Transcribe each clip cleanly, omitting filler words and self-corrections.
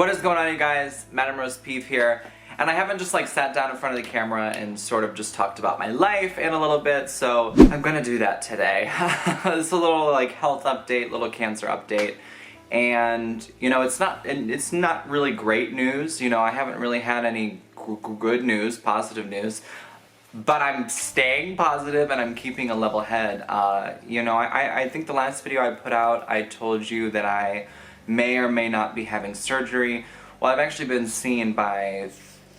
What is going on, you guys? Madam Roast Beef here. And I haven't just like sat down in front of the camera and sort of just talked about my life in a little bit, so I'm gonna do that today. It's a little like health update, little cancer update. And you know, it's not really great news. You know, I haven't really had any good news, positive news. But I'm staying positive and I'm keeping a level head. You know, I think the last video I put out, I told you that I may or may not be having surgery. Well, I've actually been seen by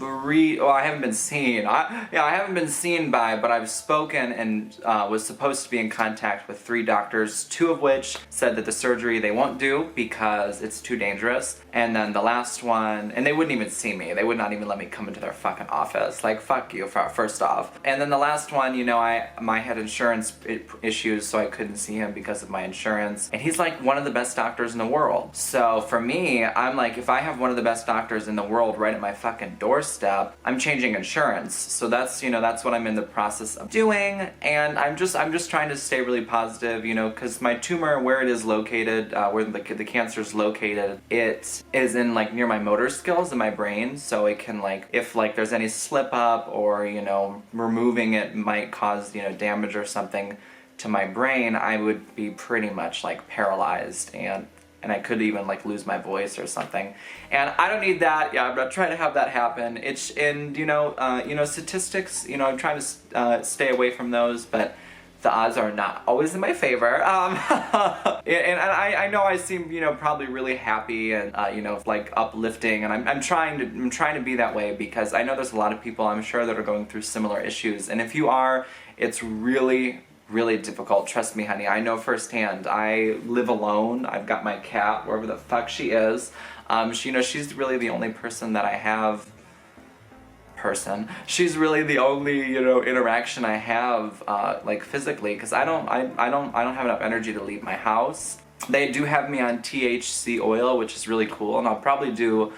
I haven't been seen. I haven't been seen by, but I've spoken and was supposed to be in contact with 3 doctors, 2 of which said that the surgery they won't do because it's too dangerous. And then the last one, and they wouldn't even see me. They would not even let me come into their fucking office. Like, fuck you, first off. And then the last one, you know, I had insurance issues, so I couldn't see him because of my insurance. And he's like one of the best doctors in the world. So for me, I'm like, if I have one of the best doctors in the world right at my fucking doorstep, I'm changing insurance. So that's, you know, that's what I'm in the process of doing. And I'm just trying to stay really positive, you know, because my tumor, where it is located, where the cancer's located, it is in like near my motor skills in my brain. So it can like, if like there's any slip up or, you know, removing it might cause, you know, damage or something to my brain, I would be pretty much like paralyzed and I could even like lose my voice or something. And I don't need that. Yeah, I'm not trying to have that happen. You know, statistics, you know, I'm trying to stay away from those, but the odds are not always in my favor. And I know I seem, you know, probably really happy and, you know, like uplifting, and I'm trying to be that way because I know there's a lot of people, I'm sure, that are going through similar issues. And if you are, it's really difficult. Trust me, honey. I know firsthand. I live alone. I've got my cat wherever the fuck she is. You know, she's really the only person that I have. She's really the only, you know, interaction I have, like physically, because I don't have enough energy to leave my house. They do have me on THC oil, which is really cool, and I'll probably do,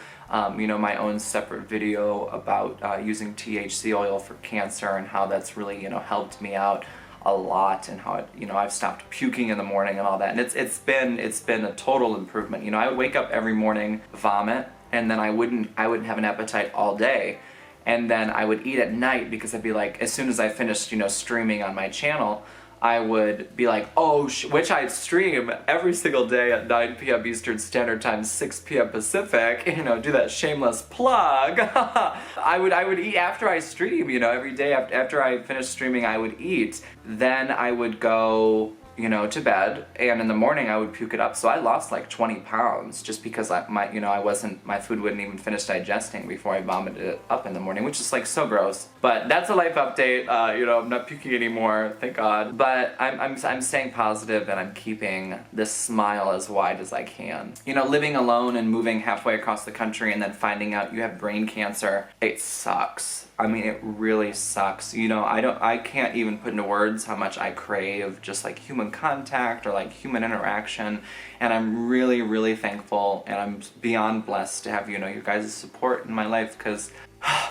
you know, my own separate video about using THC oil for cancer and how that's really, you know, helped me out a lot, and how it, you know, I've stopped puking in the morning and all that, and it's been a total improvement. You know, I would wake up every morning, vomit, and then I wouldn't have an appetite all day, and then I would eat at night because I'd be like, as soon as I finished, you know, streaming on my channel, I would be like, oh, which I stream every single day at 9 p.m. Eastern Standard Time, 6 p.m. Pacific, you know, do that shameless plug. I would eat after I stream, you know, every day after I finished streaming, I would eat. Then I would go, you know, to bed, and in the morning I would puke it up. So I lost like 20 pounds just because my food wouldn't even finish digesting before I vomited it up in the morning, which is like so gross. But that's a life update. You know, I'm not puking anymore, thank God. But I'm staying positive, and I'm keeping this smile as wide as I can. You know, living alone and moving halfway across the country and then finding out you have brain cancer, it sucks. I mean, it really sucks. You know, I can't even put into words how much I crave just like human contact or like human interaction. And I'm really thankful, and I'm beyond blessed to have, you know, your guys' support in my life, because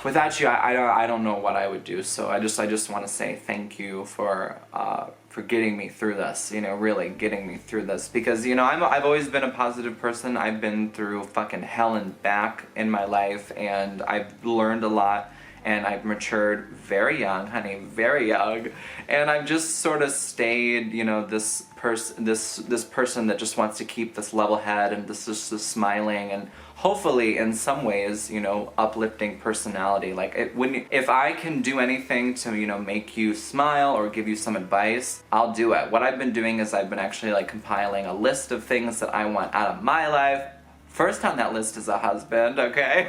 without you, I don't know what I would do. So I just want to say thank you for getting me through this, you know, really getting me through this, because, you know, I've always been a positive person. I've been through fucking hell and back in my life, and I've learned a lot. And I've matured very young, honey, very young. And I've just sort of stayed, you know, this person that just wants to keep this level head and this smiling and hopefully in some ways, you know, uplifting personality. Like, if I can do anything to, you know, make you smile or give you some advice, I'll do it. What I've been doing is I've been actually like compiling a list of things that I want out of my life. First on that list is a husband, okay?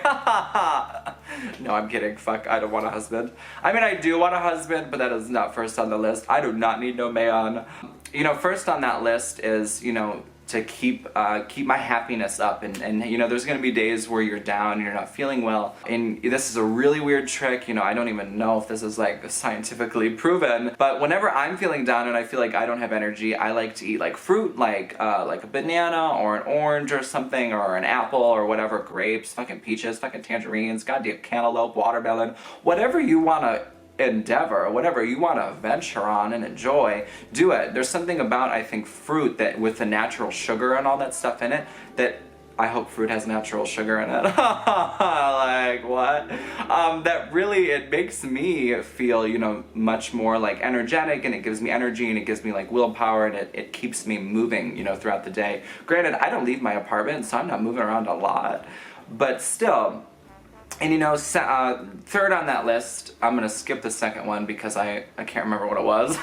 No, I'm kidding. Fuck, I don't want a husband. I mean, I do want a husband, but that is not first on the list. I do not need no man. You know, first on that list is, you know, to keep my happiness up, and you know, there's gonna be days where you're down and you're not feeling well, and this is a really weird trick. You know, I don't even know if this is like scientifically proven, but whenever I'm feeling down and I feel like I don't have energy, I like to eat like fruit, like a banana or an orange or something, or an apple or whatever, grapes, fucking peaches, fucking tangerines, goddamn cantaloupe, watermelon, whatever you wanna endeavor, whatever you want to venture on and enjoy, do it. There's something about, I think, fruit that with the natural sugar and all that stuff in it that I hope fruit has natural sugar in it. Like, what? That really, it makes me feel, you know, much more like energetic, and it gives me energy, and it gives me like willpower, and it keeps me moving, you know, throughout the day. Granted, I don't leave my apartment, so I'm not moving around a lot, but still. And you know, third on that list, I'm gonna skip the second one because I can't remember what it was.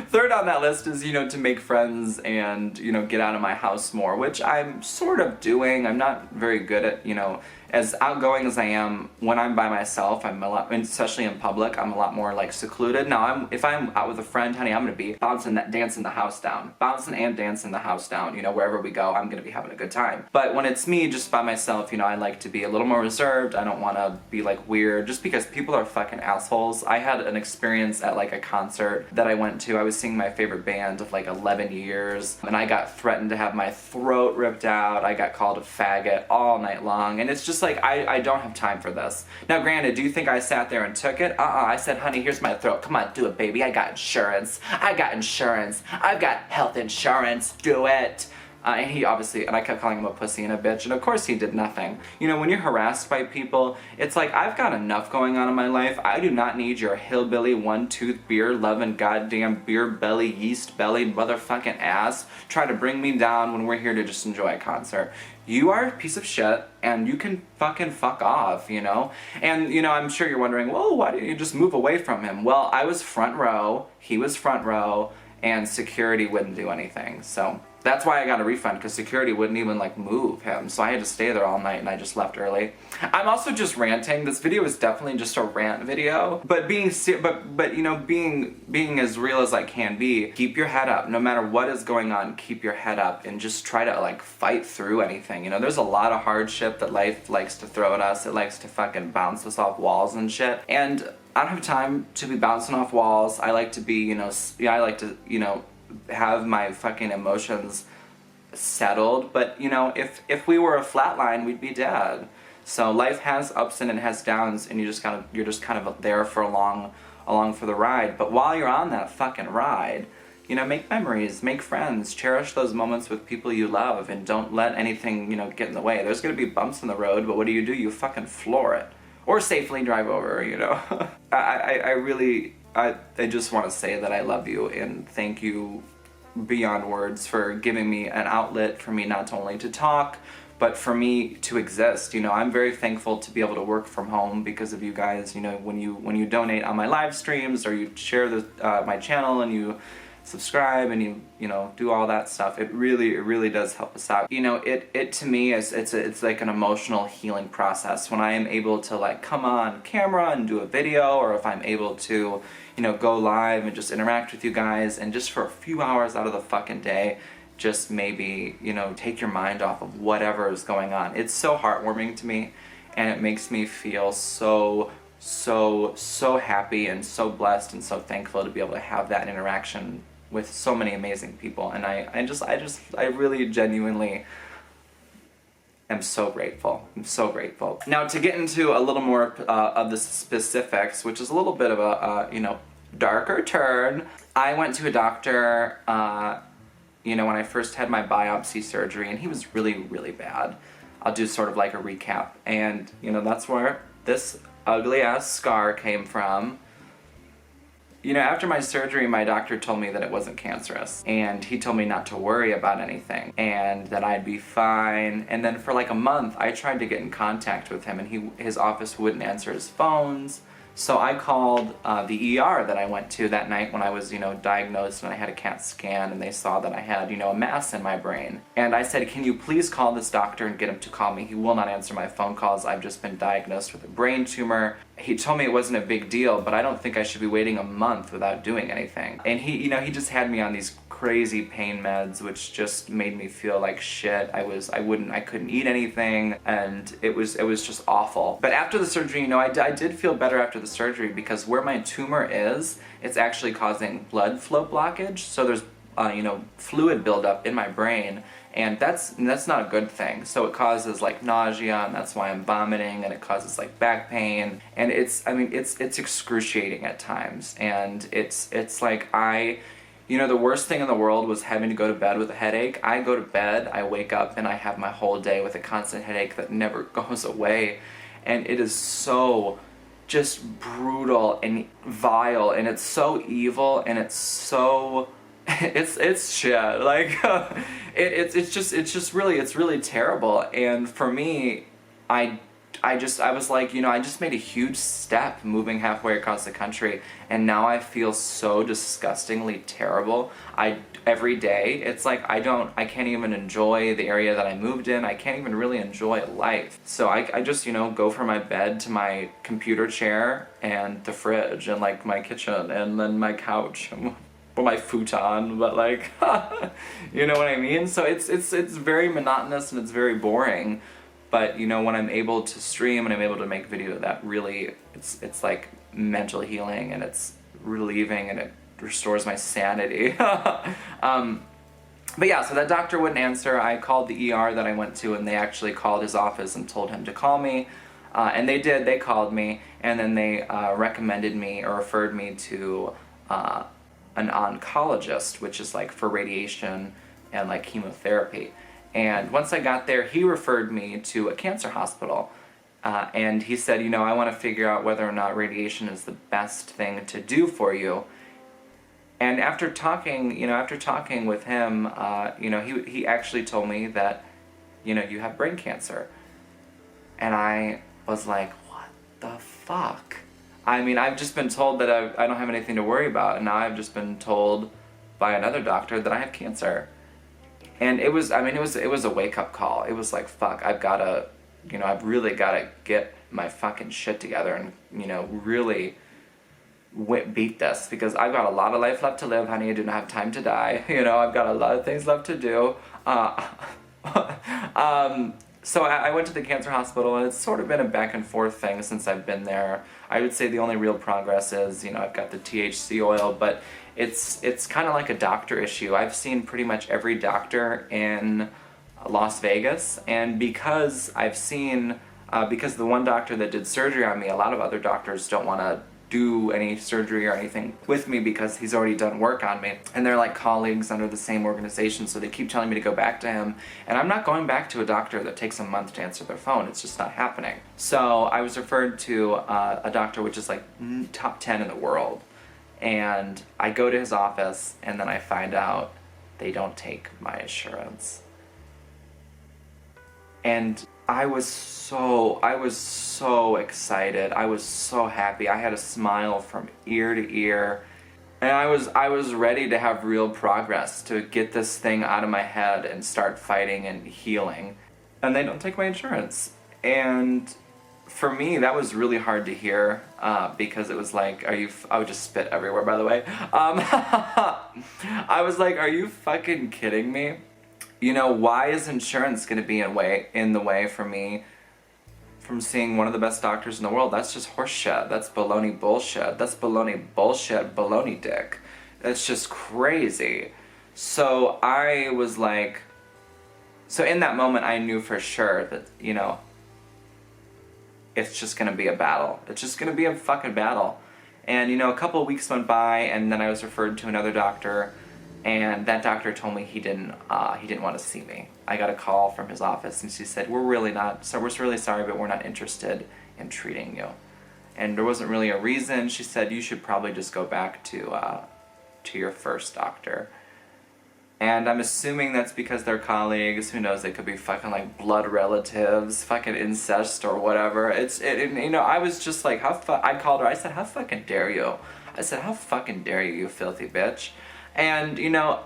Third on that list is, you know, to make friends and, you know, get out of my house more, which I'm sort of doing. I'm not very good at, you know, as outgoing as I am when I'm by myself. I'm a lot, especially in public, I'm a lot more like secluded. Now, if I'm out with a friend, honey, I'm gonna be dancing the house down. Bouncing and dancing the house down. You know, wherever we go, I'm gonna be having a good time. But when it's me just by myself, you know, I like to be a little more reserved. I don't wanna be like weird, just because people are fucking assholes. I had an experience at like a concert that I went to. I was seeing my favorite band of like 11 years, and I got threatened to have my throat ripped out. I got called a faggot all night long, and it's just like, I don't have time for this. Now granted, do you think I sat there and took it? I said, honey, here's my throat. Come on, do it, baby. I got insurance. I've got health insurance. Do it. And he obviously, and I kept calling him a pussy and a bitch, and of course he did nothing. You know, when you're harassed by people, it's like, I've got enough going on in my life. I do not need your hillbilly, one-tooth, beer-loving, goddamn beer belly, yeast belly, motherfucking ass try to bring me down when we're here to just enjoy a concert. You are a piece of shit, and you can fucking fuck off, you know? And, you know, I'm sure you're wondering, well, why didn't you just move away from him? Well, I was front row, he was front row, and security wouldn't do anything, so that's why I got a refund, because security wouldn't even like move him, so I had to stay there all night, and I just left early. I'm also just ranting. This video is definitely just a rant video, but you know, being as real as I can be. Keep your head up, no matter what is going on. Keep your head up and just try to like fight through anything. You know, there's a lot of hardship that life likes to throw at us. It likes to fucking bounce us off walls and shit, and I don't have time to be bouncing off walls. I like to be, you know, I like to, you know, have my fucking emotions settled, but you know, if we were a flat line, we'd be dead. So life has ups and it has downs, and you're just kind of there for along for the ride. But while you're on that fucking ride, you know, make memories, make friends, cherish those moments with people you love, and don't let anything, you know, get in the way. There's gonna be bumps in the road, but what do? You fucking floor it, or safely drive over, you know. I just want to say that I love you, and thank you beyond words for giving me an outlet for me not only to talk, but for me to exist. You know, I'm very thankful to be able to work from home because of you guys. You know, when you donate on my live streams, or you share my channel, and you subscribe, and you know, do all that stuff, it really does help us out. You know, it to me is it's like an emotional healing process when I am able to like come on camera and do a video, or if I'm able to, you know, go live and just interact with you guys, and just for a few hours out of the fucking day, just maybe, you know, take your mind off of whatever is going on. It's so heartwarming to me, and it makes me feel so happy and so blessed and so thankful to be able to have that interaction with so many amazing people. And I really genuinely am so grateful. I'm so grateful. Now, to get into a little more of the specifics, which is a little bit of a you know, darker turn, I went to a doctor you know, when I first had my biopsy surgery, and he was really bad. I'll do sort of like a recap, and you know, that's where this ugly ass scar came from. You know, after my surgery, my doctor told me that it wasn't cancerous, and he told me not to worry about anything, and that I'd be fine. And then for like a month, I tried to get in contact with him, and his office wouldn't answer his phones. So I called the ER that I went to that night when I was, you know, diagnosed, and I had a CAT scan, and they saw that I had, you know, a mass in my brain. And I said, can you please call this doctor and get him to call me? He will not answer my phone calls. I've just been diagnosed with a brain tumor. He told me it wasn't a big deal, but I don't think I should be waiting a month without doing anything. And he, you know, he just had me on these crazy pain meds, which just made me feel like shit. I couldn't eat anything, and it was just awful. But after the surgery, you know, I did feel better after the surgery, because where my tumor is, it's actually causing blood flow blockage. So there's you know, fluid buildup in my brain, and that's not a good thing. So it causes like nausea, and that's why I'm vomiting, and it causes like back pain, and it's excruciating at times, and it's like You know, the worst thing in the world was having to go to bed with a headache. I go to bed, I wake up, and I have my whole day with a constant headache that never goes away. And it is so just brutal and vile, and it's so evil, and it's so it's shit. Like it's really terrible. And for me, I I was like, you know, I just made a huge step moving halfway across the country, and now I feel so disgustingly terrible. Every day, it's like I can't even enjoy the area that I moved in. I can't even really enjoy life. So I just, you know, go from my bed to my computer chair and the fridge and like my kitchen and then my couch. Or my futon, but like, you know what I mean? So it's very monotonous and it's very boring. But you know, when I'm able to stream and I'm able to make video, that really, it's like mental healing, and it's relieving, and it restores my sanity. But yeah, so that doctor wouldn't answer. I called the ER that I went to, and they actually called his office and told him to call me. And they did, they called me, and then they recommended me or referred me to an oncologist, which is like for radiation and like chemotherapy. And once I got there, he referred me to a cancer hospital. And he said, you know, I want to figure out whether or not radiation is the best thing to do for you. And after talking with him, you know, he actually told me that, you know, you have brain cancer. And I was like, what the fuck? I mean, I've just been told that I don't have anything to worry about, and now I've just been told by another doctor that I have cancer. And it was a wake-up call. It was like, fuck, I've really gotta get my fucking shit together and, you know, really beat this, because I've got a lot of life left to live, honey. I do not have time to die. You know, I've got a lot of things left to do. So I went to the cancer hospital, and it's sort of been a back and forth thing since I've been there. I would say the only real progress is, you know, I've got the THC oil, but it's kind of like a doctor issue. I've seen pretty much every doctor in Las Vegas, and because because the one doctor that did surgery on me, a lot of other doctors don't want to do any surgery or anything with me because he's already done work on me, and they're like colleagues under the same organization, so they keep telling me to go back to him, and I'm not going back to a doctor that takes a month to answer their phone. It's just not happening. So I was referred to a doctor which is like top 10 in the world, and I go to his office, and then I find out they don't take my insurance. And I was so excited. I was so happy. I had a smile from ear to ear. And I was ready to have real progress, to get this thing out of my head and start fighting and healing. And they don't take my insurance. And for me, that was really hard to hear, because it was like, I would just spit everywhere, by the way. I was like, are you fucking kidding me? You know, why is insurance going to be in the way for me from seeing one of the best doctors in the world? That's just horse shit. That's baloney bullshit. That's baloney bullshit, baloney dick. That's just crazy. So I was like, so in that moment I knew for sure that, you know, it's just going to be a battle. It's just going to be a fucking battle. And, you know, a couple of weeks went by, and then I was referred to another doctor. And that doctor told me he didn't want to see me. I got a call from his office, and she said, we're really sorry, but we're not interested in treating you. And there wasn't really a reason. She said, you should probably just go back to your first doctor. And I'm assuming that's because they're colleagues. Who knows? They could be fucking like blood relatives, fucking incest or whatever. You know, I was just like, I called her. I said, how fucking dare you? I said, how fucking dare you, you filthy bitch? And, you know,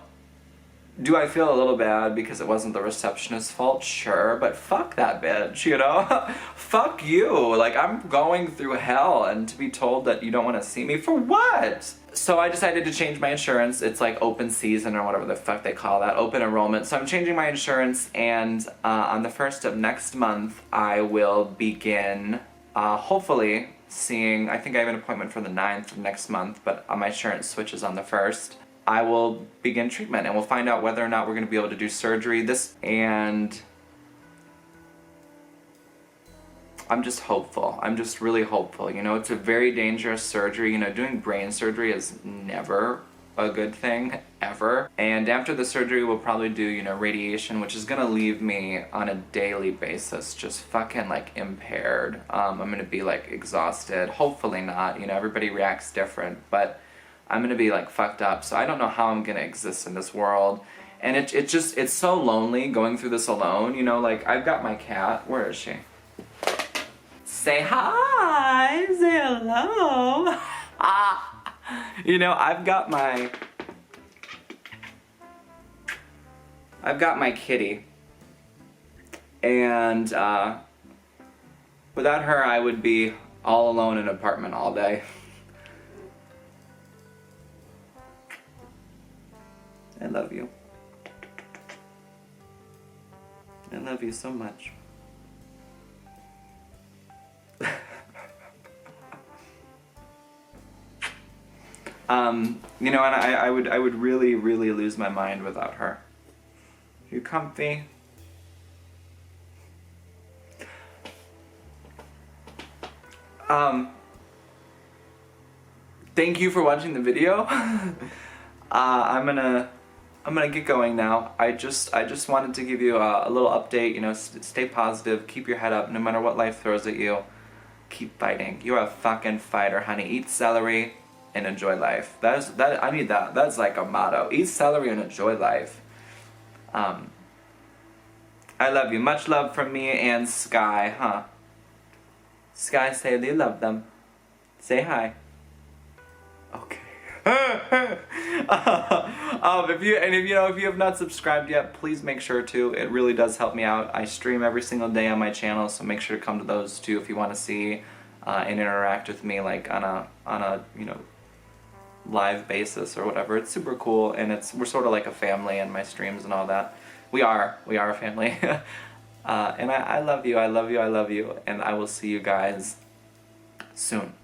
do I feel a little bad because it wasn't the receptionist's fault? Sure, but fuck that bitch, you know? Fuck you. Like, I'm going through hell, and to be told that you don't want to see me, for what? So I decided to change my insurance. It's like open season or whatever the fuck they call that, open enrollment. So I'm changing my insurance, and on the 1st of next month, I will begin, hopefully, seeing, I think I have an appointment for the 9th of next month, but my insurance switches on the 1st. I will begin treatment, and we'll find out whether or not we're going to be able to do surgery. And I'm just hopeful. I'm just really hopeful. You know, it's a very dangerous surgery. You know, doing brain surgery is never a good thing ever. And after the surgery, we'll probably do, you know, radiation, which is gonna leave me on a daily basis just fucking like impaired. I'm gonna be like exhausted. Hopefully not, you know, everybody reacts different, but I'm gonna be like fucked up. So I don't know how I'm gonna exist in this world. And it's so lonely going through this alone, you know, like I've got my cat. Where is she? Say hi, say hello. You know, I've got my kitty, and without her I would be all alone in an apartment all day. I love you. I love you so much. You know, and I would really, really lose my mind without her. You comfy? Thank you for watching the video. I'm gonna get going now. I just wanted to give you a little update. You know, stay positive, keep your head up, no matter what life throws at you. Keep fighting. You're a fucking fighter, honey. Eat celery and enjoy life. I need that. That's like a motto. Eat celery and enjoy life. I love you. Much love from me and Sky, huh? Sky, say you love them. Say hi. Okay. If you have not subscribed yet, please make sure to. It really does help me out. I stream every single day on my channel, so make sure to come to those too if you want to see and interact with me like on a you know, live basis or whatever. It's super cool, and we're sort of like a family in my streams and all that. We are a family. And I love you, I love you, I love you, and I will see you guys soon.